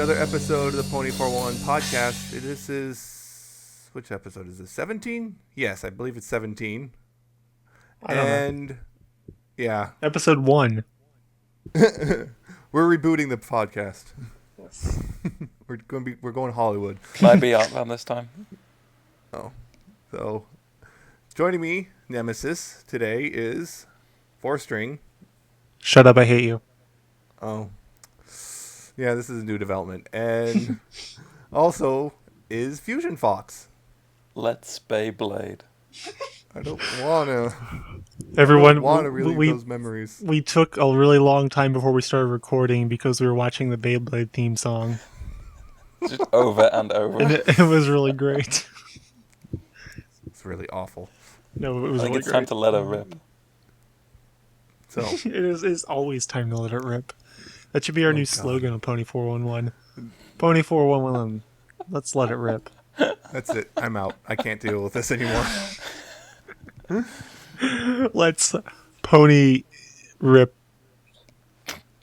another episode of the Pony 411 podcast. This is... Which episode is this? 17? Yes, I believe it's 17. I don't know. Yeah. Episode 1. We're rebooting the podcast. Yes. We're going Hollywood. Might be out around this time. Oh. So, joining me, Nemesis, today is 4-string. Shut up, I hate you. Oh. Yeah, this is a new development. And also is Fusion Fox. Let's Beyblade. I don't want to. Everyone, want to relive those memories. We took a really long time before we started recording because we were watching the Beyblade theme song. Just over and over. And it was really great. It's really awful. No, it was I think really it's great. time to let her rip. So it's always time to let it rip. That should be our new slogan on Pony 411. Pony 411. Let's let it rip. That's it. I'm out. I can't deal with this anymore. Let's pony rip.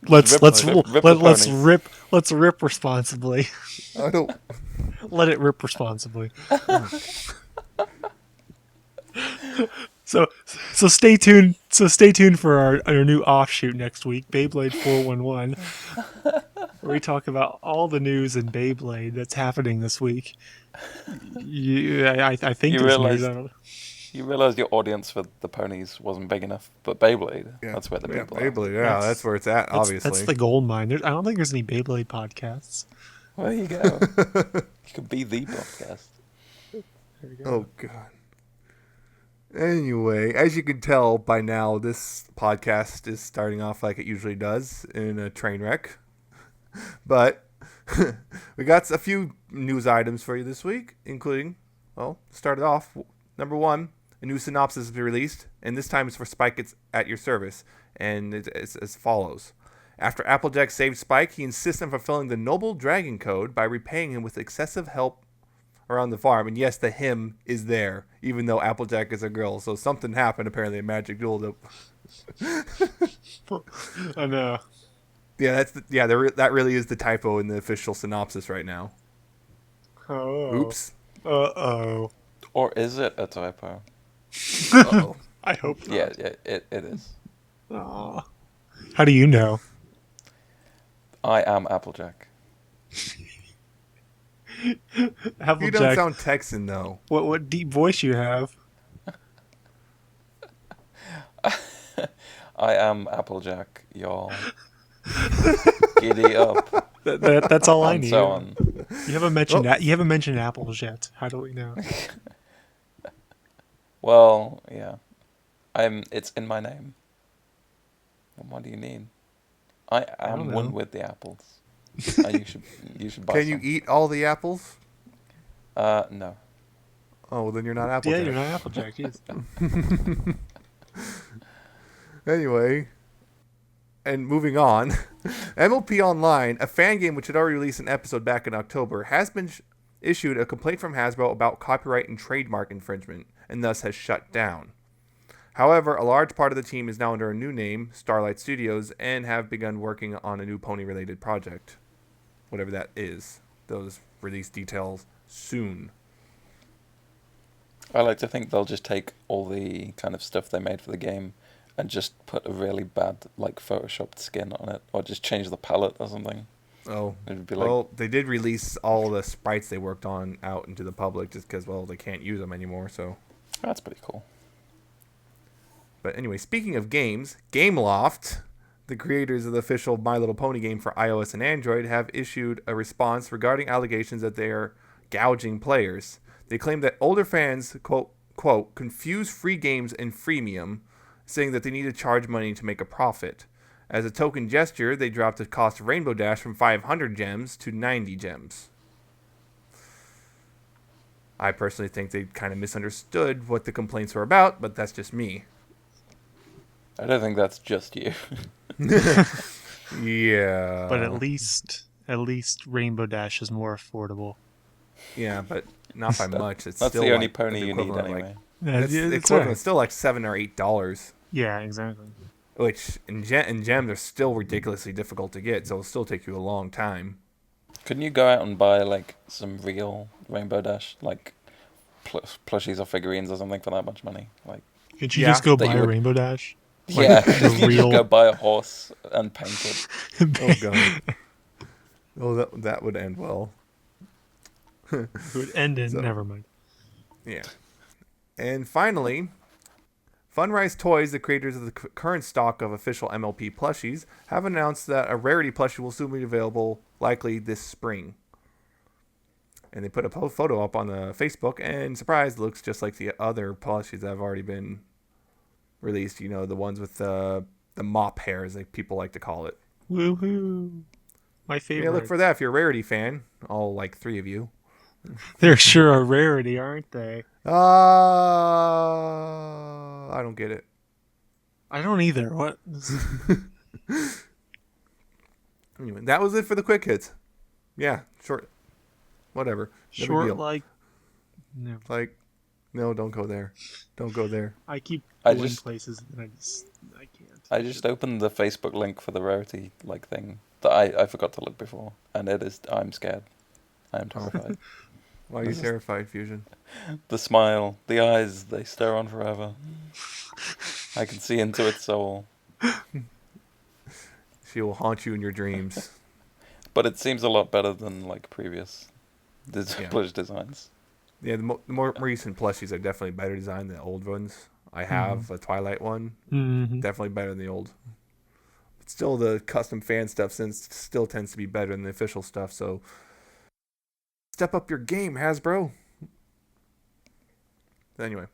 Let's rip responsibly. I don't. Let it rip responsibly. So stay tuned. So stay tuned for our new offshoot next week, Beyblade 411, where we talk about all the news in Beyblade that's happening this week. I think You there's realize- news. I don't know. You realise your audience for the ponies wasn't big enough, but Beyblade, that's where the people are. Beyblade, that's where it's at, obviously. That's the gold mine. I don't think there's any Beyblade podcasts. Well, there you go. You could be the podcast. There we go. Oh, God. Anyway, as you can tell by now, this podcast is starting off like it usually does, in a train wreck. But we got a few news items for you this week, including, started off, number one, a new synopsis has been released, and this time it's for Spike at Your Service, and it's as follows. After Applejack saved Spike, he insists on fulfilling the Noble Dragon Code by repaying him with excessive help around the farm. And yes, the him is there, even though Applejack is a girl. So something happened, apparently, in Magic Duel. I know. Yeah, that really is the typo in the official synopsis right now. Oh. Oops. Uh-oh. Or is it a typo? Uh-oh. I hope not. Yeah, it is. Aw. How do you know? I am Applejack. Applejack. You don't sound Texan, though. What deep voice you have? I am Applejack, y'all. Giddy up. That's all I And need. so on. You haven't mentioned that. You haven't mentioned apples yet. How do we know? Well, yeah. It's in my name. What do you need? I don't am know. one with the apples. You should buy Can some. you eat all the apples? No. Oh, well, then you're not Applejack. Yeah, you're not Applejack. Jeez. Anyway, and moving on, MLP Online, a fan game which had already released an episode back in October, has been issued a complaint from Hasbro about copyright and trademark infringement, and thus has shut down. However, a large part of the team is now under a new name, Starlight Studios, and have begun working on a new pony-related project. Whatever that is. Those release details soon. I like to think they'll just take all the kind of stuff they made for the game and just put a really bad, photoshopped skin on it, or just change the palette or something. Oh, It would be they did release all the sprites they worked on out into the public just because, they can't use them anymore, so... That's pretty cool. But anyway, speaking of games, Gameloft, the creators of the official My Little Pony game for iOS and Android, have issued a response regarding allegations that they are gouging players. They claim that older fans, quote, confuse free games and freemium, saying that they need to charge money to make a profit. As a token gesture, they dropped the cost of Rainbow Dash from 500 gems to 90 gems. I personally think they kind of misunderstood what the complaints were about, but that's just me. I don't think that's just you. Yeah. But at least Rainbow Dash is more affordable. Yeah, but not by much. It's That's still the only like pony the you need equivalent of, anyway. It's the equivalent. It's still like $7 or $8. Yeah, exactly. Which in gems are still ridiculously difficult to get, so it'll still take you a long time. Couldn't you go out and buy like some real Rainbow Dash like plushies or figurines or something for that much money? Like, Could you Yeah, just go that buy you a would. Rainbow Dash? Like Yeah, the you just go real. buy a horse and paint it. Oh god. Oh, that would end well. It would end in. So Never mind. yeah. And finally, Funrise Toys, the creators of the current stock of official MLP plushies, have announced that a rarity plushie will soon be available, likely this spring. And they put a photo up on the Facebook, and surprise, it looks just like the other plushies that have already been released. You know, the ones with the mop hairs, like people like to call it. Woohoo! My favorite. Yeah, look for that if you're a rarity fan. All like 3 of you. They're sure a rarity, aren't they? I don't get it. I don't either. What? Anyway, that was it for the quick hits. Yeah, short. Whatever. No big Short deal. like. No. Like, no, don't go there. Don't go there. I keep I going just- places and I can't. I just opened the Facebook link for the rarity like thing that I forgot to look before, and it is. I'm scared. I am terrified. Why are you terrified, Fusion? The smile, the eyes, they stare on forever. I can see into its soul. She will haunt you in your dreams. But it seems a lot better than like previous Yeah. plush designs. Yeah, the more recent plushies are definitely better designed than the old ones. I have a Twilight one. Mm-hmm. Definitely better than the old. But still, the custom fan stuff still tends to be better than the official stuff, so step up your game, Hasbro. Anyway,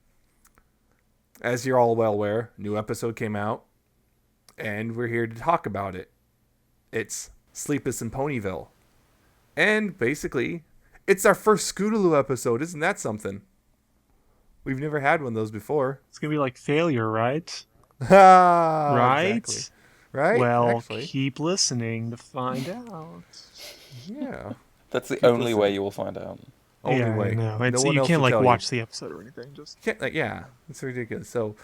as you're all well aware, new episode came out, and we're here to talk about it. It's Sleepless in Ponyville. And basically, it's our first Scootaloo episode. Isn't that something? We've never had one of those before. It's gonna be like failure, right? Right? Exactly. Right? Well, Actually. keep listening to find out. Yeah. That's the Keep only listening. way you will find out. Only yeah, way. I know. No It's, one you else can't will like tell you. watch the episode or anything. Just Yeah, it's ridiculous. So,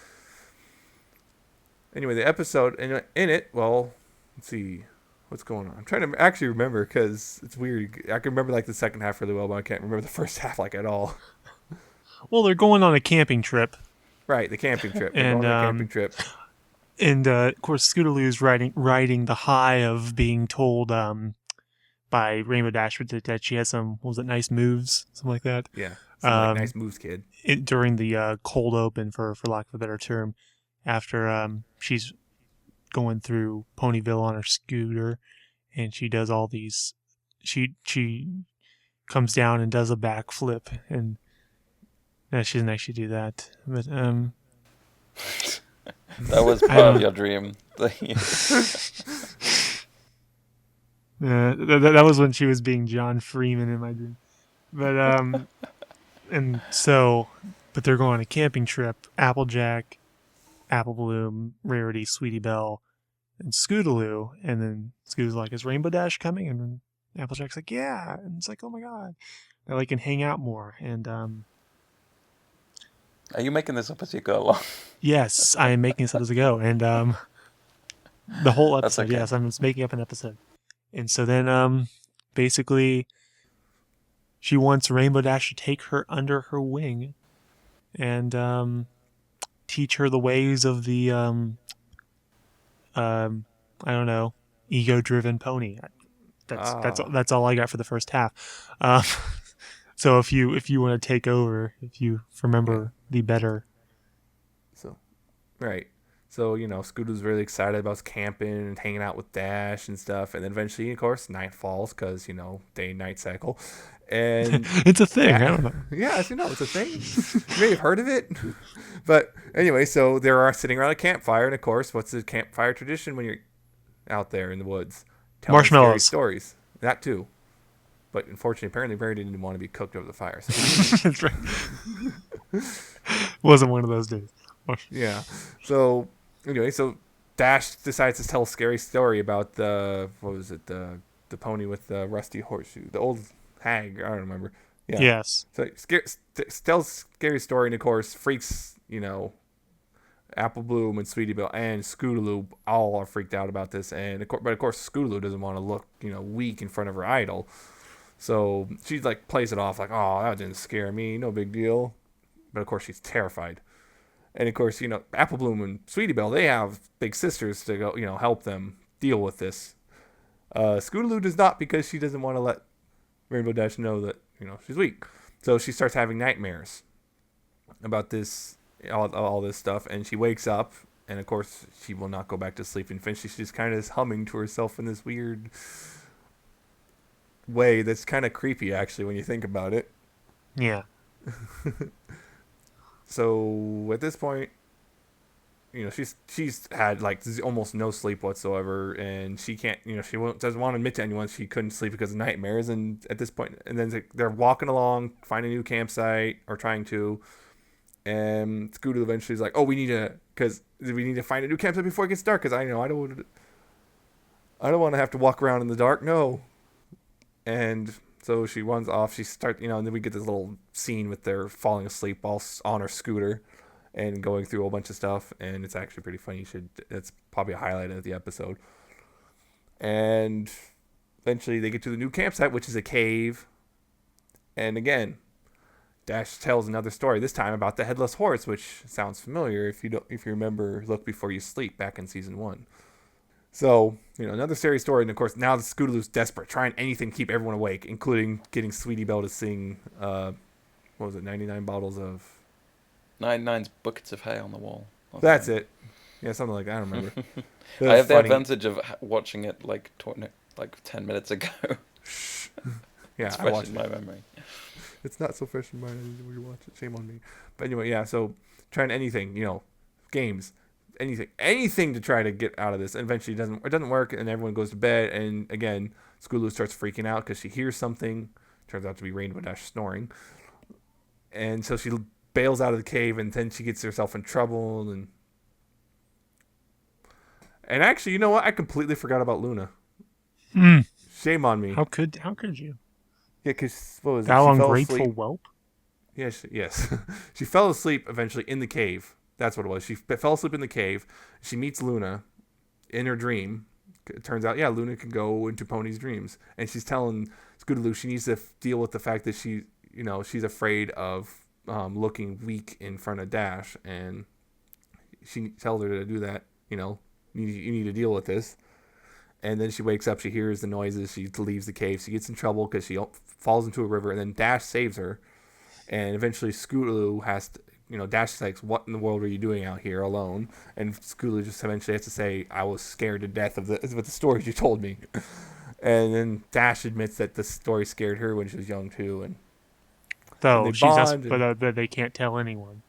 anyway, the episode in it. Well, let's see what's going on. I'm trying to actually remember because it's weird. I can remember like the second half really well, but I can't remember the first half like at all. well, they're going on a camping trip, Right, the camping trip. We're And, going on a camping trip. and of course, Scootaloo's riding the high of being told by Rainbow Dash that she has some nice moves, something like that. Yeah, some like, um, nice moves, kid. During the cold open, for lack of a better term, after she's going through Ponyville on her scooter, and she does all these. She comes down and does a backflip, and no, she doesn't actually do that. But That was I part of don't- your dream. that was when she was being John Freeman in my dream. But and so, but they're going on a camping trip. Applejack, Apple Bloom, Rarity, Sweetie Belle, and Scootaloo. And then Scootaloo's like, "Is Rainbow Dash coming?" And then Applejack's like, "Yeah." And it's like, "Oh my god!" They like can hang out more. And Are you making this up as you go along? yes, I am making this up as I go. And the whole That's episode, okay. yes, I'm just making up an episode. And so then basically she wants Rainbow Dash to take her under her wing and teach her the ways of the I don't know, ego-driven pony. That's all I got for the first half. So if you want to take over, if you remember the better. So, right. So, Scootaloo's really excited about camping and hanging out with Dash and stuff. And then eventually, of course, night falls because, day and night cycle. And It's a thing. I don't know. yeah, as you know, it's a thing. You may have heard of it. But anyway, so they are sitting around a campfire. And of course, what's the campfire tradition when you're out there in the woods? Telling Marshmallows. scary stories. That too. But unfortunately, apparently, Barry didn't want to be cooked over the fire. So. That's right. Wasn't one of those days. Yeah. So anyway, so Dash decides to tell a scary story about the pony with the rusty horseshoe, the old hag. I don't remember. Yeah. Yes. So tells a scary story, and of course freaks Apple Bloom and Sweetie Belle and Scootaloo all are freaked out about this, but of course Scootaloo doesn't want to look weak in front of her idol. So she like plays it off like, oh, that didn't scare me, no big deal. But of course she's terrified. And of course, Apple Bloom and Sweetie Belle, they have big sisters to go, help them deal with this. Scootaloo does not, because she doesn't want to let Rainbow Dash know that, she's weak. So she starts having nightmares about this, all this stuff, and she wakes up, and of course she will not go back to sleep and finish. She's just kind of humming to herself in this weird way that's kind of creepy, actually, when you think about it. Yeah. So at this point, she's had like almost no sleep whatsoever, and she can't, she doesn't want to admit to anyone she couldn't sleep because of nightmares. And at this point, and then they're walking along, find a new campsite or trying to, and Scootaloo eventually is like, oh, we need to find a new campsite before it gets dark, because I don't want to have to walk around in the dark. No. And so she runs off. She starts, and then we get this little scene with their falling asleep while on her scooter and going through a whole bunch of stuff. And it's actually pretty funny. It's probably a highlight of the episode. And eventually they get to the new campsite, which is a cave. And again, Dash tells another story, this time about the headless horse, which sounds familiar if you remember Look Before You Sleep back in season 1. So, another scary story, and of course, now the Scootaloo's desperate, trying anything to keep everyone awake, including getting Sweetie Belle to sing, 99 bottles of... 99's buckets of hay on the wall. That's it. Yeah, something like that, I don't remember. I have the advantage of watching it like 10 minutes ago. Yeah, it's fresh in my memory. It's not so fresh in mine, I need to rewatch it, shame on me. But anyway, yeah, so trying anything, games, anything to try to get out of this. And eventually it doesn't work, and everyone goes to bed. And again, Scootaloo starts freaking out because she hears something. Turns out to be Rainbow Dash snoring. And so she bails out of the cave, and then she gets herself in trouble. And actually, you know what? I completely forgot about Luna. Shame on me. How could you? Yeah, because what was it? Thou She fell ungrateful asleep. whelp. Yes. She fell asleep eventually in the cave. That's what it was. She fell asleep in the cave. She meets Luna in her dream. It turns out, Luna can go into Pony's dreams. And she's telling Scootaloo she needs to deal with the fact that she's afraid of looking weak in front of Dash. And she tells her to do that. You need to deal with this. And then she wakes up. She hears the noises. She leaves the cave. She gets in trouble because she falls into a river. And then Dash saves her. And eventually Scootaloo has to... Dash is like, what in the world are you doing out here alone? And Scootaloo just eventually has to say, I was scared to death of the stories you told me. And then Dash admits that the story scared her when she was young too. And Though but they can't tell anyone.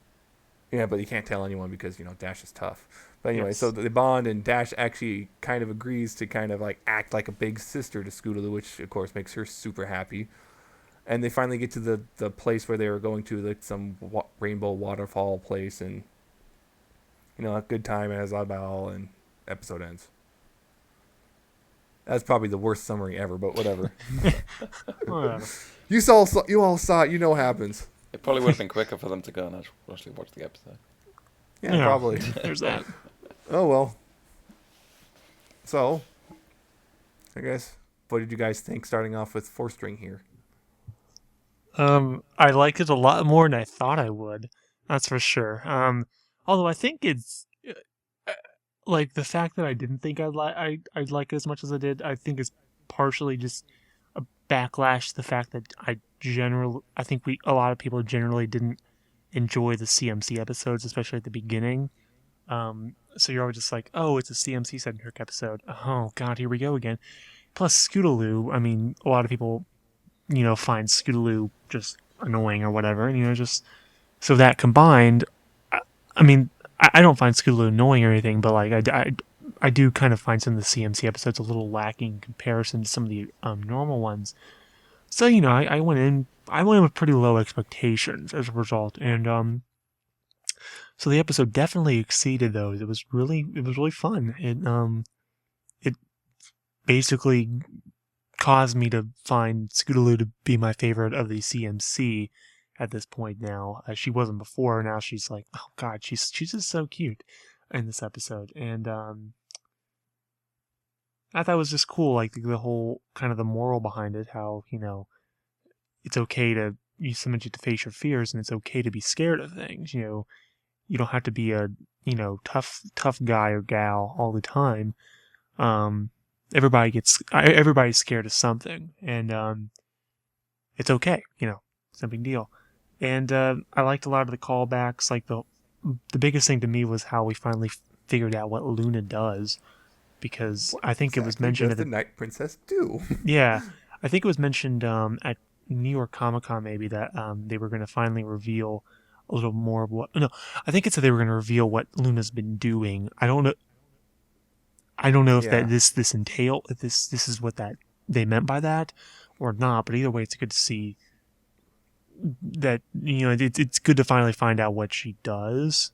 Yeah, but you can't tell anyone because, Dash is tough. But anyway, Yes. So they bond, and Dash actually kind of agrees to kind of like act like a big sister to Scootaloo, which of course makes her super happy. And they finally get to the place where they were going to, like some rainbow waterfall place, and a good time as all, and episode ends. That's probably the worst summary ever, but whatever. Whatever. You all saw it. You know what happens. It probably would have been quicker for them to go and actually watch the episode. Yeah, probably. There's that. Oh well. So, I guess, what did you guys think starting off with 4-string here? I liked it a lot more than I thought I would. That's for sure. Although I think it's like the fact that I didn't think I'd like it as much as I did. I think is partially just a backlash to the fact that I think a lot of people generally didn't enjoy the CMC episodes, especially at the beginning. So you're always just like, oh, it's a CMC centric episode. Oh God, here we go again. Plus Scootaloo. I mean, a lot of people, find Scootaloo just annoying or whatever, and just so that combined, I mean, I don't find Scootaloo annoying or anything, but like I do kind of find some of the CMC episodes a little lacking in comparison to some of the normal ones. So I went in with pretty low expectations as a result, and so the episode definitely exceeded those. It was really fun. It basically caused me to find Scootaloo to be my favorite of the CMC at this point now. She wasn't before. Now she's like, oh God, she's just so cute in this episode. And I thought it was just cool, like the whole kind of the moral behind it, how, it's okay to sometimes you have to face your fears, and it's okay to be scared of things. You don't have to be a tough guy or gal all the time. Um, everybody's scared of something, and it's okay. It's no big deal. And I liked a lot of the callbacks. Like the biggest thing to me was how we finally figured out what Luna does, because What I think it was exactly mentioned does at the the Night Princess do? yeah, I think it was mentioned at New York Comic Con maybe that they were going to finally reveal a little more of what. No, I think it's that they were going to reveal what Luna's been doing. I don't know. I don't know if that Yeah. this entail if this is what that they meant by that or not. But either way, it's good to see that it's good to finally find out what she does.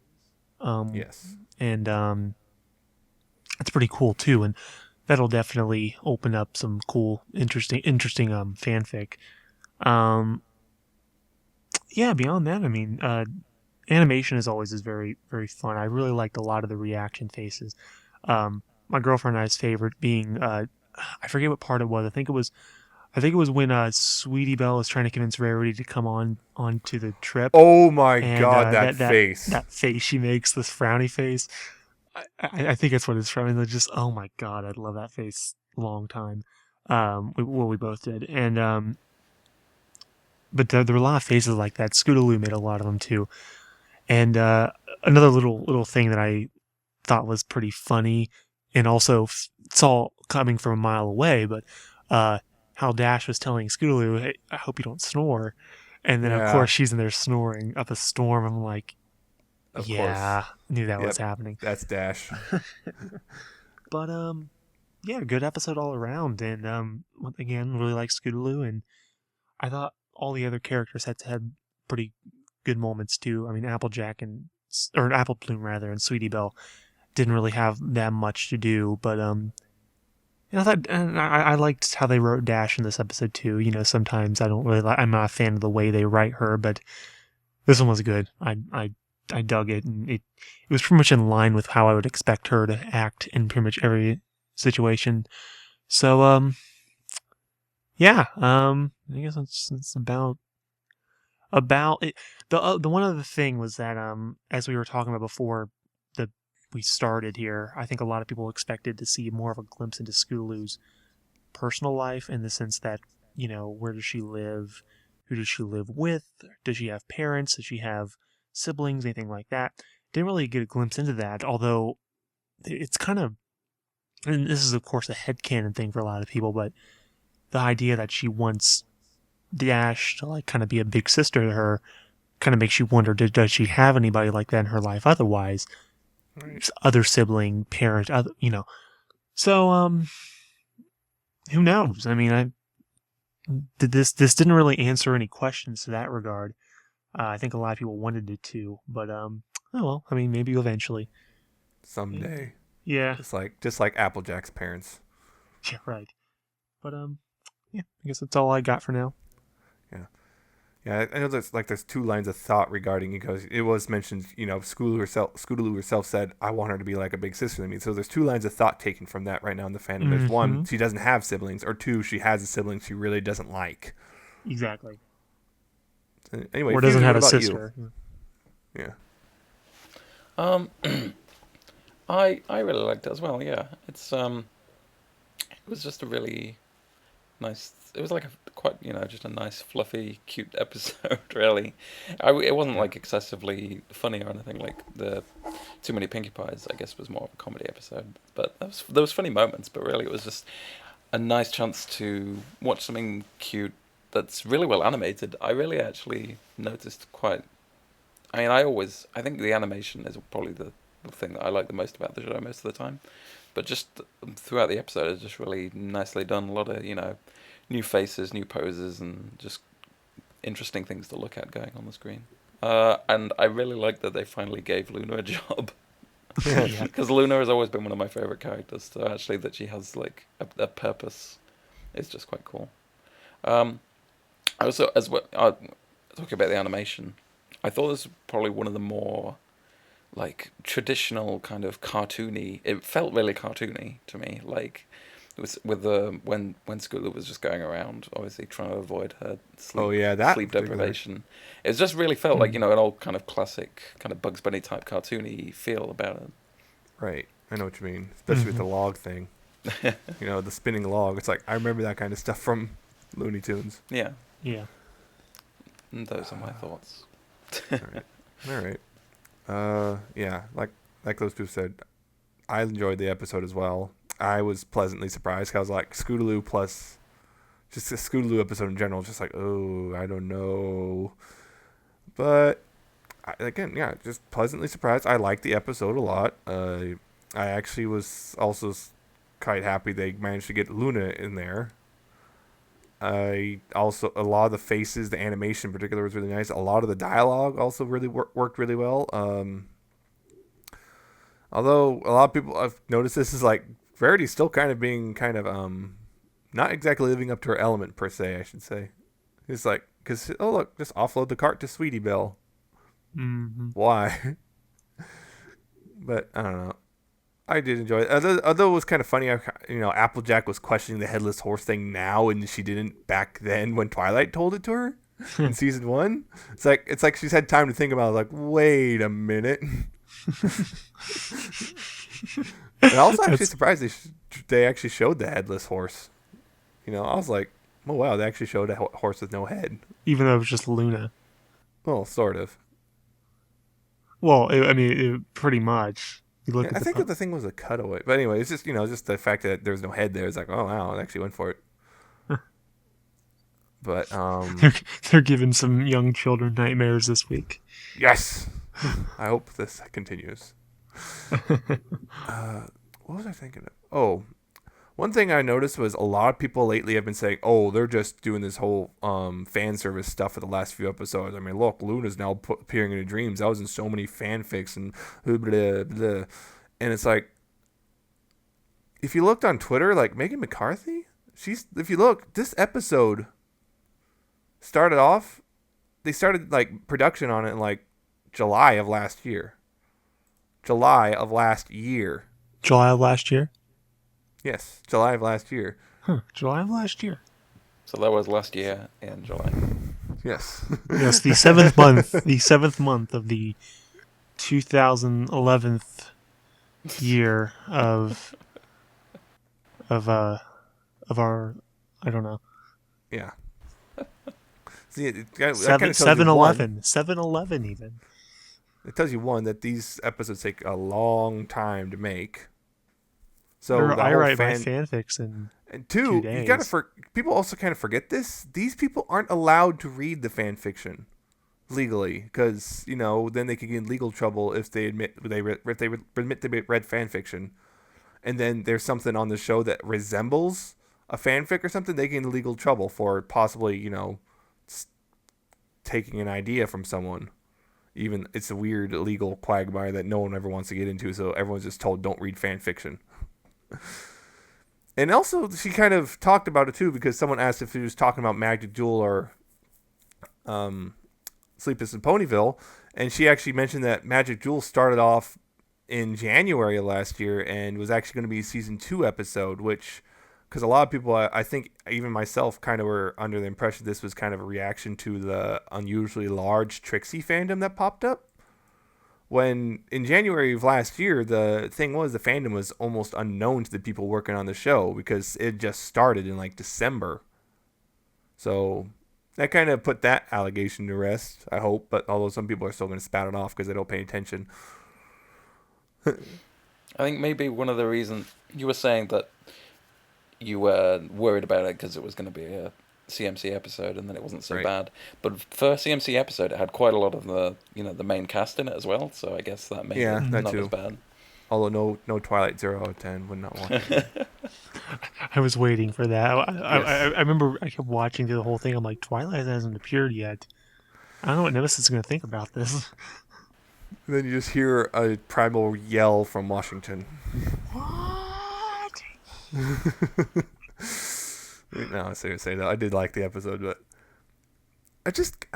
Um, Yes. and it's pretty cool too, and that'll definitely open up some cool, interesting fanfic. Um, yeah, beyond that, I mean, animation is always is very, very fun. I really liked a lot of the reaction faces. My girlfriend and I's favorite being, I forget what part it was. I think it was when Sweetie Belle was trying to convince Rarity to come onto the trip, Oh my and god, that that face. face she makes, this frowny face. I think that's what it's from. And they're just, oh my god, I love that face. Long time. We both did, and but there were a lot of faces like that. Scootaloo made a lot of them too. And another little thing that I thought was pretty funny, and also it's all coming from a mile away, but how Dash was telling Scootaloo, "Hey, I hope you don't snore," and then of course Yeah, she's in there snoring up a storm. I'm like, of course. yeah, knew that was Yep, happening. that's Dash. But yeah, good episode all around, and once again, really like Scootaloo, and I thought all the other characters had pretty good moments too. I mean, Applejack or Apple Bloom rather, and Sweetie Belle didn't really have that much to do, but I thought, and I liked how they wrote Dash in this episode too. Sometimes I don't really I'm not a fan of the way they write her, but this one was good. I dug it, and it was pretty much in line with how I would expect her to act in pretty much every situation. So yeah, I guess that's about it. The one other thing was that as we were talking about before the we started here, I think a lot of people expected to see more of a glimpse into Scootaloo's personal life, in the sense that, where does she live, who does she live with, does she have parents, does she have siblings, anything like that. Didn't really get a glimpse into that, although it's kind of, and this is of course a headcanon thing for a lot of people, but the idea that she wants Dash to like kind of be a big sister to her kind of makes you wonder, does she have anybody like that in her life otherwise? Right. Other sibling, parent, So who knows? I mean, I did this didn't really answer any questions to that regard. I think a lot of people wanted it to, but oh well. I mean, maybe eventually. Someday. Yeah, Just like Applejack's parents. yeah, right. But yeah, I guess that's all I got for now. Yeah. Yeah, I know there's two lines of thought regarding it, because it was mentioned, Scootaloo herself said, I want her to be like a big sister to me. So there's two lines of thought taken from that right now in the fandom. There's one, Mm-hmm. she doesn't have siblings, or two, she has a sibling she really doesn't like. Exactly. Anyway, Or doesn't Fusion, have what a about you? sister. Yeah. Um, I really liked it as well. Yeah, it was just a really nice. It was like a quite just a nice fluffy cute episode. Really, it wasn't Yeah. like excessively funny or anything. Like the Too Many Pinkie Pies, I guess, was more of a comedy episode. But there was funny moments. But really, it was just a nice chance to watch something cute that's really well animated. I really actually noticed quite. I mean, I think the animation is probably the thing that I like the most about the show most of the time. But just throughout the episode, it's just really nicely done. A lot of new faces, new poses, and just interesting things to look at going on the screen. And I really like that they finally gave Luna a job. Yeah. Because Luna has always been one of my favorite characters. So actually, that she has like a purpose is just quite cool. Um, I also, as well, talking about the animation, I thought this was probably one of the more like traditional kind of cartoony. It felt really cartoony to me. Like It was with the when Scootaloo was just going around, obviously trying to avoid her Oh yeah, that sleep particular. deprivation. It just really felt like an old kind of classic kind of Bugs Bunny type cartoony feel about it. Right. I know what you mean, especially with the log thing. The spinning log. It's like I remember that kind of stuff from Looney Tunes. Yeah. Yeah. And those are my thoughts. All right. Yeah, like those two said, I enjoyed the episode as well. I was pleasantly surprised. I was like, Scootaloo plus just a Scootaloo episode in general, just like, oh, I don't know. But again, yeah, just pleasantly surprised. I liked the episode a lot. I actually was also quite happy they managed to get Luna in there. I also, a lot of the faces, the animation in particular was really nice. A lot of the dialogue also really worked really well. Although a lot of people I've noticed this is like Verity's still kind of being kind of not exactly living up to her element per se, I should say. It's like, because oh look, just offload the cart to Sweetie Belle. Mm-hmm. Why? But I don't know. I did enjoy it. Although it was kind of funny, Applejack was questioning the headless horse thing now, and she didn't back then when Twilight told it to her in season 1. It's like she's had time to think about it. Like, wait a minute. And I was actually surprised they actually showed the headless horse. I was like, oh wow, they actually showed a horse with no head. Even though it was just Luna. Well, sort of. Well, pretty much. You look I at think that the thing was a cutaway. But anyway, it's just, just the fact that there's no head there. It's like, oh wow, it actually went for it. But they're giving some young children nightmares this week. Yes. I hope this continues. What was I thinking of? Oh, one thing I noticed was a lot of people lately have been saying, oh, they're just doing this whole fan service stuff for the last few episodes. I mean, look, Luna's now appearing in your dreams. I was in so many fanfics and blah, blah. And it's like, if you looked on Twitter, like Megan McCarthy, if you look, this episode started off, they started like production on it in like July of last year. July of last year. July of last year? Yes, July of last year. Huh, July of last year. So that was last year in July. Yes. Yes, the 7th month. The 7th month of the 2011th year of our, I don't know. Yeah. See, that 7-Eleven. 7-Eleven even. It tells you, one, that these episodes take a long time to make. So I write my fanfics in and two, 2 days. you gotta people also kind of forget this. These people aren't allowed to read the fan fiction legally, because then they could get in legal trouble if they admit if they admit they read fan fiction, and then there's something on the show that resembles a fanfic or something, they get in legal trouble for possibly taking an idea from someone. Even it's a weird legal quagmire that no one ever wants to get into, so everyone's just told don't read fan fiction. And also, she kind of talked about it too, because someone asked if he was talking about Magic Jewel or Sleepless in Ponyville, and she actually mentioned that Magic Jewel started off in January of last year and was actually going to be a season 2 episode, which, because a lot of people, I think even myself, kind of were under the impression this was kind of a reaction to the unusually large Trixie fandom that popped up. When in January of last year, the thing was the fandom was almost unknown to the people working on the show because it just started in like December. So that kind of put that allegation to rest, I hope. But although some people are still going to spat it off because they don't pay attention. I think maybe one of the reasons you were saying that you were worried about it because it was going to be a CMC episode and then it wasn't so Right. bad. But for a CMC episode, it had quite a lot of the the main cast in it as well. So I guess that made Yeah, it that not too. as bad. Although no Twilight 0 out of 10 would not watch it. I was waiting for that. I Yes. remember I kept watching through the whole thing. I'm like, Twilight hasn't appeared yet. I don't know what Nemesis is going to think about this. And then you just hear a primal yell from Washington. What? No, seriously, though, I did like the episode, but I'm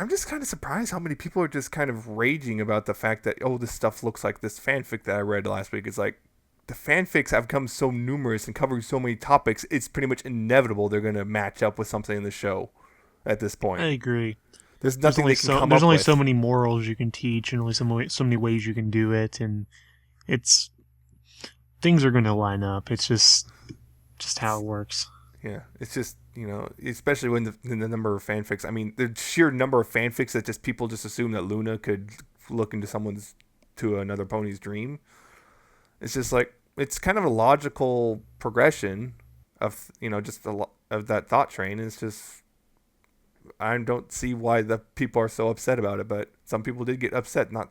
just kind of surprised how many people are just kind of raging about the fact that, oh, this stuff looks like this fanfic that I read last week. It's like, the fanfics have become so numerous and covering so many topics, it's pretty much inevitable they're going to match up with something in the show at this I point. agree. There's There's nothing only they can come there's up only with. so many morals you can teach, and only so many ways you can do it, and it's things are going to line up. It's just how it works. Yeah, it's just, especially when the number of fanfics. I mean, the sheer number of fanfics that just people just assume that Luna could look into to another pony's dream. It's just like, it's kind of a logical progression of, just of that thought train. It's just, I don't see why the people are so upset about it, but some people did get upset not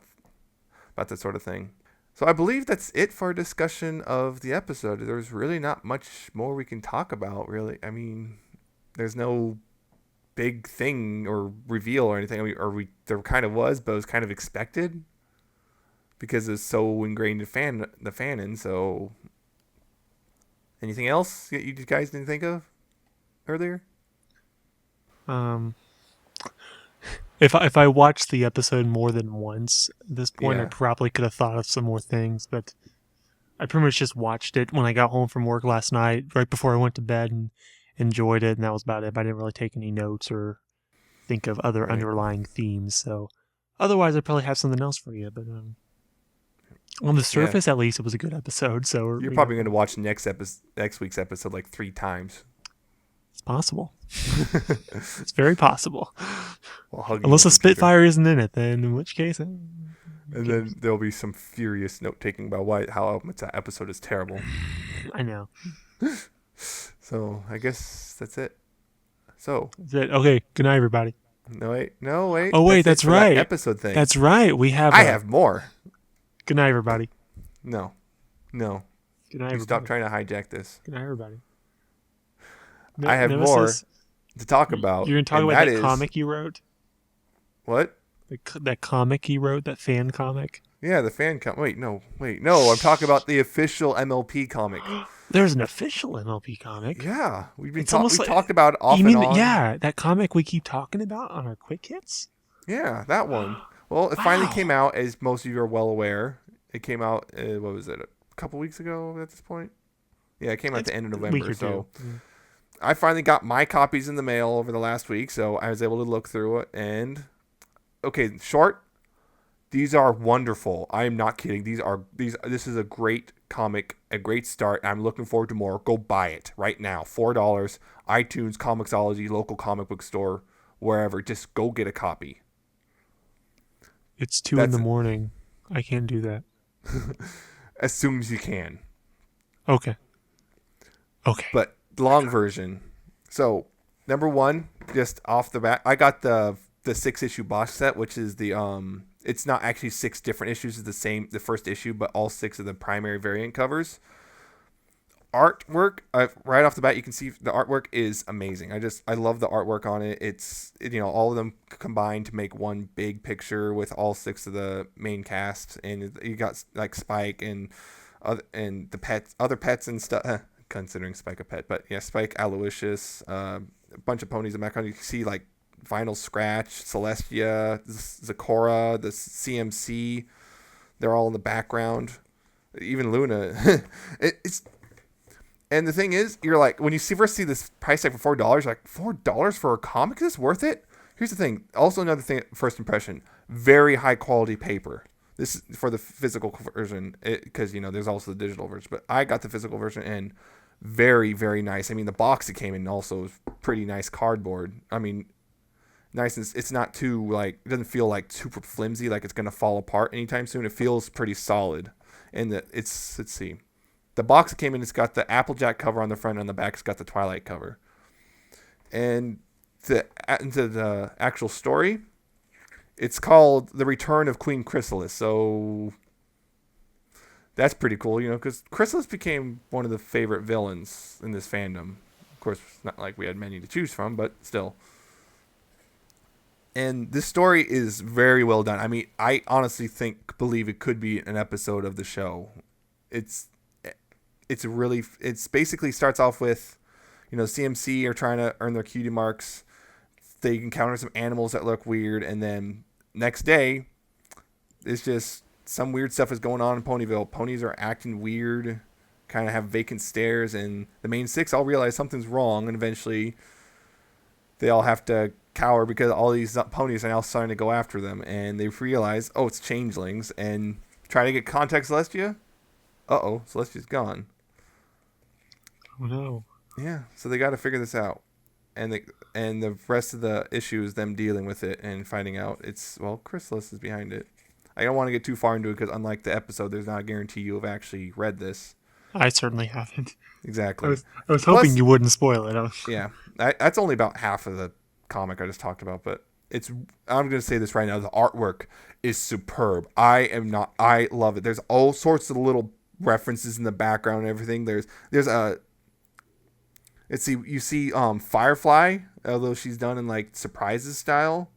about that sort of thing. So I believe that's it for our discussion of the episode. There's really not much more we can talk about, really. I mean, there's no big thing or reveal or anything. There kind of was, but it was kind of expected because it's so ingrained in the fanon. So, anything else that you guys didn't think of earlier? If I watched the episode more than once at this point, I Yeah. probably could have thought of some more things, but I pretty much just watched it when I got home from work last night, right before I went to bed, and enjoyed it, and that was about it. I didn't really take any notes or think of other Right. underlying themes, so otherwise I'd probably have something else for you, but on the surface, at least, it was a good episode, so... You're probably going to watch next week's episode like 3 times. It's possible. It's very possible. the Unless a Spitfire isn't in it, then in which case... And then there'll be some furious note-taking about how much that episode is terrible. I know. So, I guess that's it. So... That's it. Okay, good night, everybody. No, wait. Oh, wait, that's that's it for that right. episode thing. That's right. We have... I have more. Good night, everybody. No. Good night, You everybody. stop trying to hijack this. Good night, everybody. I have Nemesis, more to talk about. You're going to talk and about that is- comic you wrote? What? That comic you wrote? That fan comic? Yeah, the fan Wait, no. I'm talking about the official MLP comic. There's an official MLP comic. Yeah, we've It's almost we like- talked about it off You and mean on. yeah, that comic we keep talking about on our quick hits? Yeah, that one. Well, it finally Wow. came out, as most of you are well aware. It came out, what was it, a couple weeks ago at this point? Yeah, it came out at the end of November. Week or So two. Yeah. I finally got my copies in the mail over the last week, so I was able to look through it. And, okay, short. These are wonderful. I am not kidding. This is a great comic, a great start. I'm looking forward to more. Go buy it right now. $4. iTunes, Comixology, local comic book store, wherever. Just go get a copy. It's 2 in the morning. I can't do that. As soon as you can. Okay. But long version. So, number 1, just off the bat, I got the 6-issue box set, which is the it's not actually 6 different issues. It's the first issue, but all 6 of the primary variant covers. Artwork, right off the bat, you can see the artwork is amazing. I love the artwork on it. It's all of them combined to make one big picture with all 6 of the main cast, and you got like Spike and the other pets and stuff. Considering Spike a pet, but yeah, Spike, Aloysius, a bunch of ponies in the background. You can see like Vinyl Scratch, Celestia, Zecora, the CMC. They're all in the background. Even Luna. And the thing is, you're like, when you first see this price tag for $4, you're like, $4 for a comic? Is this worth it? Here's the thing. Also, another thing, first impression, very high quality paper. This is for the physical version, because there's also the digital version. But I got the physical version, and very, very nice. I mean, the box it came in also was pretty nice cardboard. I mean, nice. It's not too it doesn't feel like super flimsy, like it's gonna fall apart anytime soon. It feels pretty solid. And let's see. The box it came in, it's got the Applejack cover on the front, and on the back, it's got the Twilight cover. And into the actual story, it's called The Return of Queen Chrysalis. So that's pretty cool, because Chrysalis became one of the favorite villains in this fandom. Of course, it's not like we had many to choose from, but still. And this story is very well done. I mean, I honestly believe it could be an episode of the show. It's basically starts off with, CMC are trying to earn their cutie marks. They encounter some animals that look weird, and then next day, it's just some weird stuff is going on in Ponyville. Ponies are acting weird, kind of have vacant stares, and the main six all realize something's wrong, and eventually they all have to cower because all these ponies are now starting to go after them, and they realize, oh, it's changelings, and try to get contact Celestia. Uh-oh, Celestia's gone. Oh no. Yeah, so they got to figure this out. And the rest of the issue is them dealing with it and finding out it's, well, Chrysalis is behind it. I don't want to get too far into it because unlike the episode, there's not a guarantee you have actually read this. I certainly haven't. Exactly. I was hoping Plus, you wouldn't spoil it. Yeah, that's only about half of the comic I just talked about, but I'm going to say this right now. The artwork is superb. I love it. There's all sorts of little references in the background and everything. There's a, you see Firefly, although she's done in like surprises style.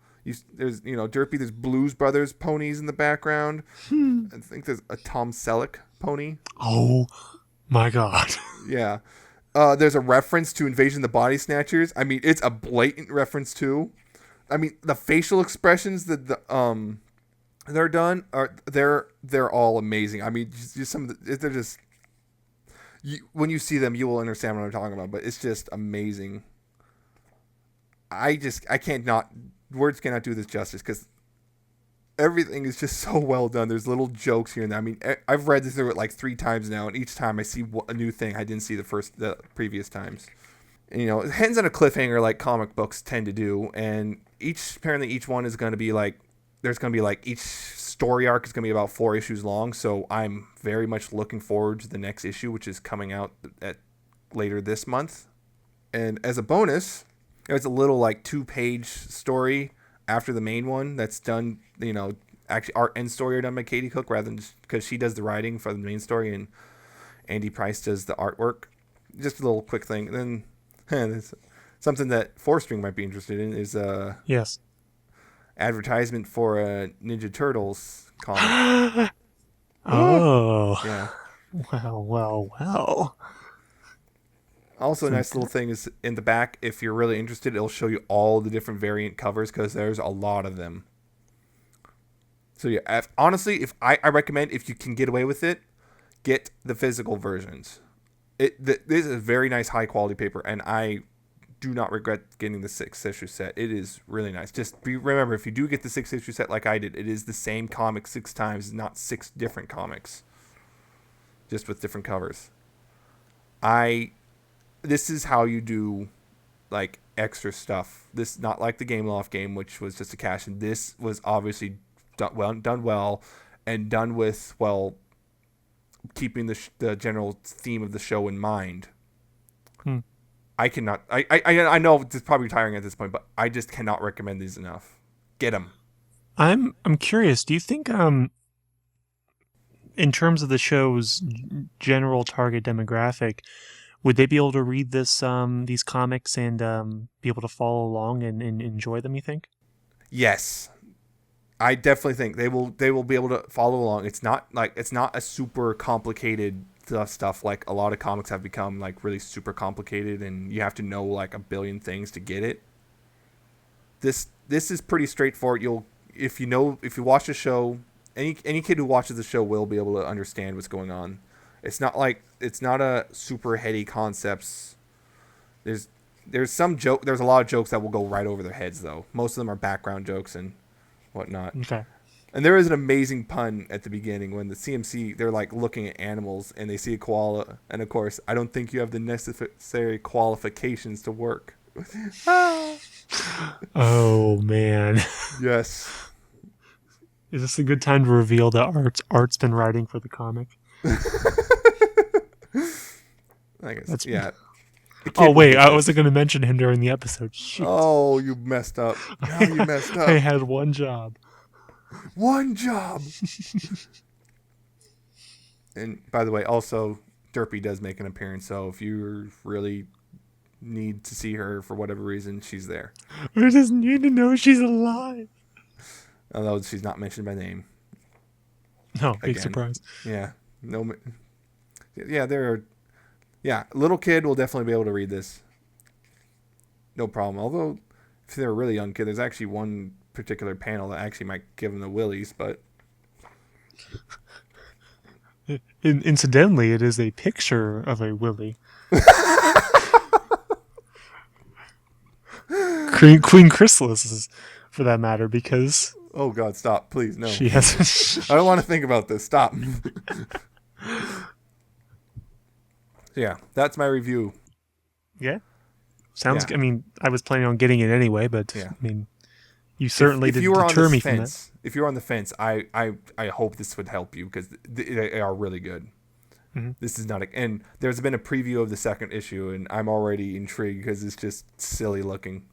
There's Derpy. There's Blues Brothers ponies in the background. I think there's a Tom Selleck pony. Oh my god. Yeah. There's a reference to Invasion of the Body Snatchers. I mean, it's a blatant reference too. I mean, the facial expressions that they're done they're all amazing. I mean, just some of they're just. When you see them, you will understand what I'm talking about. But it's just amazing. Words cannot do this justice because everything is just so well done. There's little jokes here and there. I mean, I've read this through it like 3 times now, and each time I see a new thing I didn't see the previous times. And, it ends on a cliffhanger like comic books tend to do, and apparently each one is going to be like, there's going to be like, each story arc is going to be about 4 issues long, so I'm very much looking forward to the next issue, which is coming out later this month. And as a bonus, there's a little like 2-page story after the main one that's done, actually art and story are done by Katie Cook rather than because she does the writing for the main story and Andy Price does the artwork. Just a little quick thing. And then something that 4-String might be interested in is yes, advertisement for a Ninja Turtles comic. Oh. Yeah. Well. Also, a nice little thing is in the back, if you're really interested, it'll show you all the different variant covers because there's a lot of them. So yeah, honestly, I recommend if you can get away with it, get the physical versions. This is a very nice high quality paper, and I do not regret getting the 6-issue set. It is really nice. Just remember, if you do get the 6-issue set like I did, it is the same comic 6 times, not 6 different comics, just with different covers. This is how you do like extra stuff. This not like the Gameloft game, which was just a cash in. This was obviously done well, and done with keeping the general theme of the show in mind. I cannot. I know it's probably tiring at this point, but I just cannot recommend these enough. Get them. I'm curious. Do you think in terms of the show's general target demographic, would they be able to read these comics and be able to follow along and enjoy them, you think? Yes. I definitely think they will be able to follow along. It's not a super complicated stuff like a lot of comics have become, like really super complicated and you have to know like a billion things to get it. This is pretty straightforward. If you watch the show, any kid who watches the show will be able to understand what's going on. It's not a super heady concepts. There's a lot of jokes that will go right over their heads though. Most of them are background jokes and whatnot. Okay. And there is an amazing pun at the beginning when the CMC, they're like looking at animals and they see a koala, and of course, I don't think you have the necessary qualifications to work. Oh man. Yes. Is this a good time to reveal that Art's been writing for the comic? I guess. Yeah. Oh wait, I wasn't going to mention him during the episode. Shit. Oh, you messed up. Now you messed up. I had one job. One job. And by the way, also Derpy does make an appearance, so if you really need to see her for whatever reason, she's there. We just need to know she's alive. Although she's not mentioned by name. No, big surprise. Yeah. No. Yeah, little kid will definitely be able to read this. No problem. Although, if they're a really young kid, there's actually one particular panel that actually might give them the willies, but Incidentally, it is a picture of a Willy. Queen Chrysalis is, for that matter, because Oh God, stop, please, no. she has. I don't want to think about this. Stop. Yeah, that's my review. Yeah. Sounds. Yeah. I mean, I was planning on getting it anyway, but Yeah. I mean, you certainly if did you were on deter the me from that. fence, if you're on the fence, I hope this would help you because they are really good. Mm-hmm. This is not and there's been a preview of the second issue, and I'm already intrigued because it's just silly looking.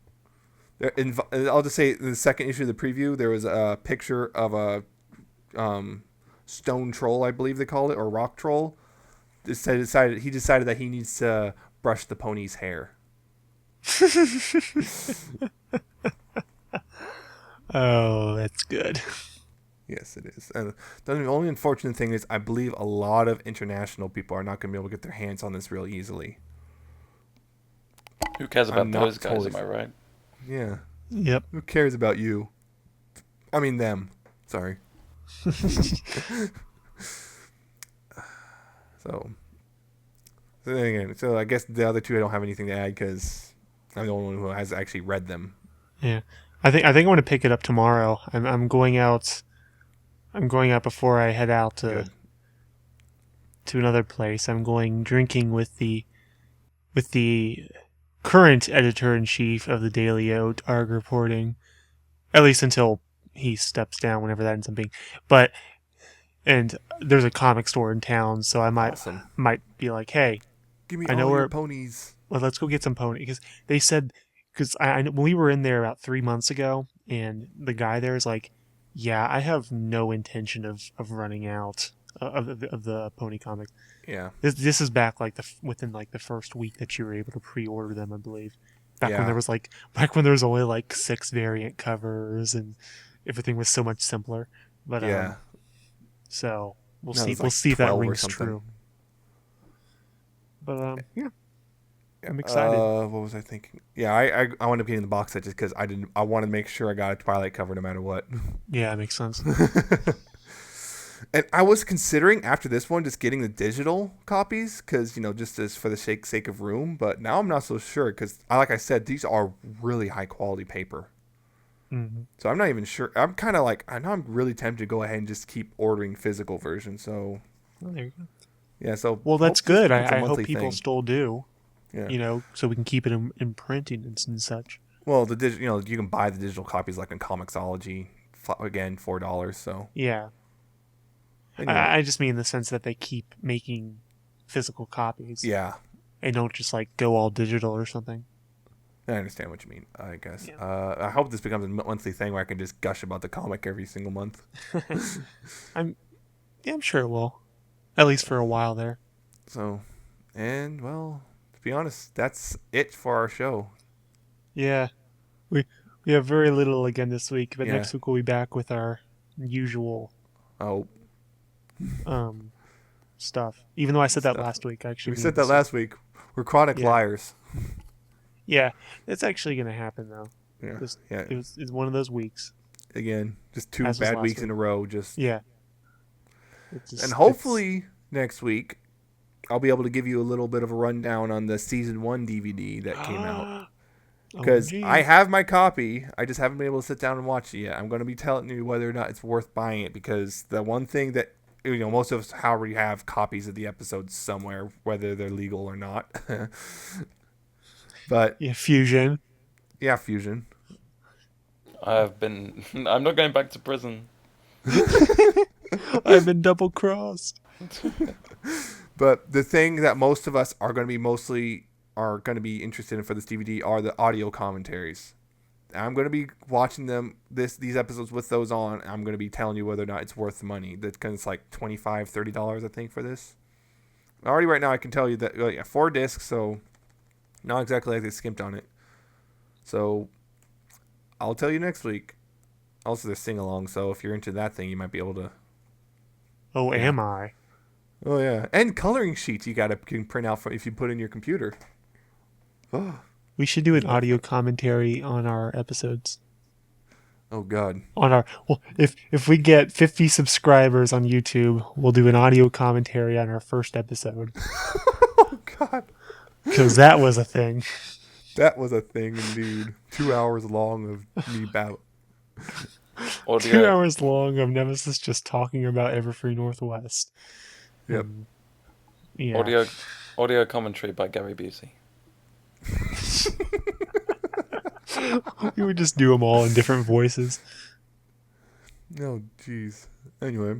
I'll just say in the second issue of the preview, there was a picture of a stone troll, I believe they called it, or rock troll. He decided that he needs to brush the pony's hair. Oh, that's good. Yes, it is. And the only unfortunate thing is I believe a lot of international people are not going to be able to get their hands on this real easily. Who cares about I'm not those guys? totally Am I right? Yeah. Yep. Who cares about you? I mean them. Sorry. So I guess the other two I don't have anything to add because I'm the only one who has actually read them. Yeah. I think I'm going to pick it up tomorrow. I'm going out. I'm going out before I head out to another place. I'm going drinking with the current editor-in-chief of the Daily Oat, ARG reporting, at least until he steps down, whenever that ends up being. And there's a comic store in town, so I might be like, hey, give me I know all where your ponies. Well, let's go get some pony, because they said, because when we were in there about 3 months ago, and the guy there is like, yeah, I have no intention of running out of the pony comics. Yeah. This is back like within like the first week that you were able to pre-order them, I believe. Back when there was only like 6 variant covers and everything was so much simpler. But yeah. So we'll No, see. it's We'll like see if that 12 or rings something. true. But yeah, I'm excited. What was I thinking? Yeah, I wound up getting the box set just because I wanted to make sure I got a Twilight cover no matter what. Yeah, it makes sense. And I was considering after this one just getting the digital copies because just as for the sake of room. But now I'm not so sure because, like I said, these are really high quality paper. Mm-hmm. So I'm not even sure. I'm kind of like I know I'm really tempted to go ahead and just keep ordering physical versions. So There you go. yeah. So Well, that's good. It's a I hope monthly people thing. still do. Yeah. So we can keep it in printing and such. Well, you can buy the digital copies like in Comixology. Again, $4. So Yeah. I just mean in the sense that they keep making physical copies. yeah. And don't just like go all digital or something. I understand what you mean, I guess. Yeah. I hope this becomes a monthly thing where I can just gush about the comic every single month. I'm sure it will. At least for a while there. So, and well, to be honest, that's it for our show. Yeah. We have very little again this week, but Yeah. next week we'll be back with our usual Oh, stuff. Even though I said that Stuff. last week, I actually we mean said that this. last week. We're chronic Yeah. liars. Yeah, it's actually going to happen though. Yeah. Yeah. It's one of those weeks. Again, just 2 As was bad last weeks week. in a row. Just Yeah. and hopefully next week I'll be able to give you a little bit of a rundown on the season 1 DVD that came out. Because I have my copy, I just haven't been able to sit down and watch it yet. I'm going to be telling you whether or not it's worth buying it because the one thing that most of us already have copies of the episodes somewhere, whether they're legal or not. But Yeah, Fusion. yeah, Fusion. I'm not going back to prison. I've been double crossed. But the thing that most of us are going to be interested in for this DVD are the audio commentaries. I'm going to be watching these episodes with those on. I'm going to be telling you whether or not it's worth the money. That's because it's like $25, $30, I think, for this. Already right now, I can tell you that 4 discs, so not exactly like they skimped on it. So I'll tell you next week. Also, there's sing along, so if you're into that thing, you might be able to. Oh, Yeah. am I? Oh yeah, and coloring sheets you can print out if you put in your computer. Oh. We should do an audio commentary on our episodes. Oh God. On our if we get 50 subscribers on YouTube, we'll do an audio commentary on our first episode. Oh God. Because that was a thing. That was a thing indeed. 2 hours long of me bout. 2 Audio, hours long of Nemesis just talking about Everfree Northwest. Yep. Yeah. audio commentary by Gary Busey. We would just do them all in different voices. Oh, jeez. Anyway,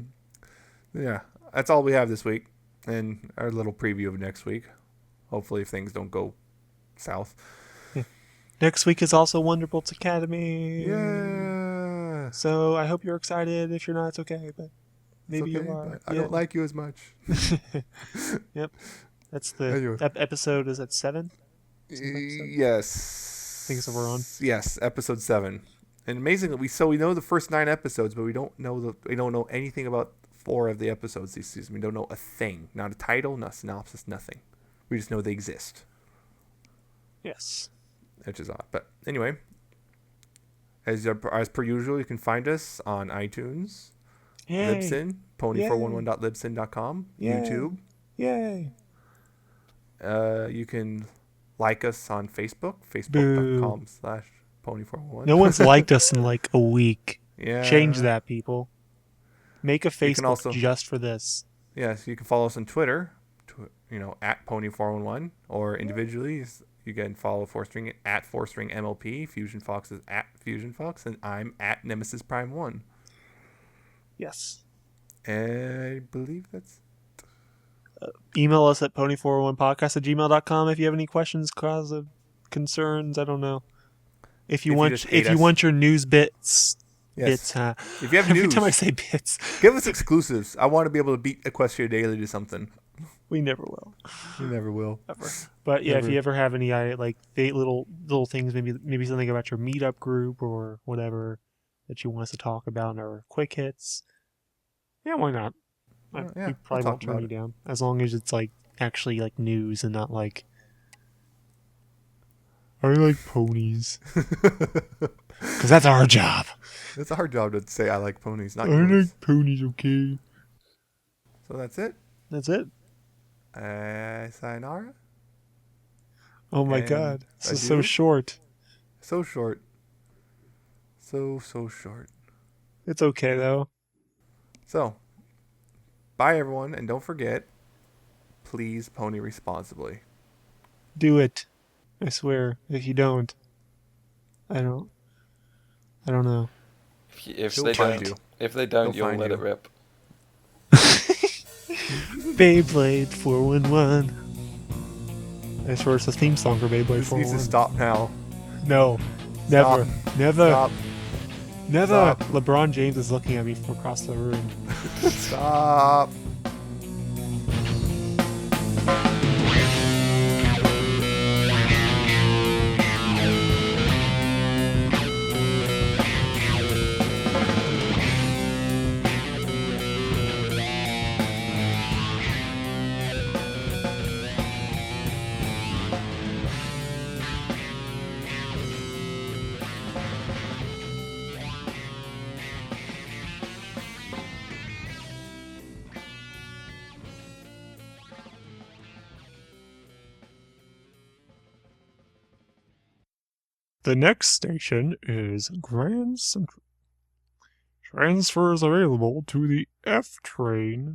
yeah, that's all we have this week, and our little preview of next week. Hopefully, if things don't go south. Next week is also Wonderbolts Academy. Yeah. So I hope you're excited. If you're not, it's okay. But maybe okay, you are. but I don't like you as much. Yep. That's the Anyway. episode. Is at 7? Yes. I think it's what we're on. Yes, episode 7. And amazingly, we know the first 9 episodes, but we don't know anything about 4 of the episodes this season. We don't know a thing, not a title, not a synopsis, nothing. We just know they exist, Yes. which is odd. But anyway, as per usual, you can find us on iTunes, Yay. Libsyn, pony411.libsyn.com, Yay. YouTube. Yay. You can like us on Facebook, facebook.com/pony411. No one's liked us in like a week. Yeah. Change that, people. Make a Facebook also- just for this. Yes, you can follow us on Twitter, at Pony411, or individually, you can follow 4string at 4stringMLP, Fusion Fox is at Fusion Fox, and I'm at Nemesis Prime 1. Yes. And I believe that's... Email us at pony401podcast@gmail.com if you have any questions, concerns. I don't know. If you want your news bits, Yes. bits, huh? If you have Every news, time I say bits, give us exclusives. I want to be able to beat Equestria Daily to something. we never will. You never will. Ever. But yeah, Never. if you ever have any like little things, maybe something about your meetup group or whatever that you want us to talk about, or quick hits, yeah, why not? Yeah, We probably we'll won't talk turn about you it. down as long as it's like actually like news and not like I like ponies, because that's our job. It's our job to say I like ponies, not I yours. like ponies, okay. So that's it. That's it. Sayonara. Oh my And god, this is so adieu. short. So short. So short. It's okay though. So, bye everyone, and don't forget, please pony responsibly. Do it. I swear. If you don't, I don't know. If He'll they find don't, you. if they don't, He'll you'll find let you. it rip. Beyblade 411. I swear it's the theme song for Beyblade This needs to 411. stop now. No. Stop. Never. Stop. Never. Stop. LeBron James is looking at me from across the room. Stop. The next station is Grand Central. Transfers available to the F train.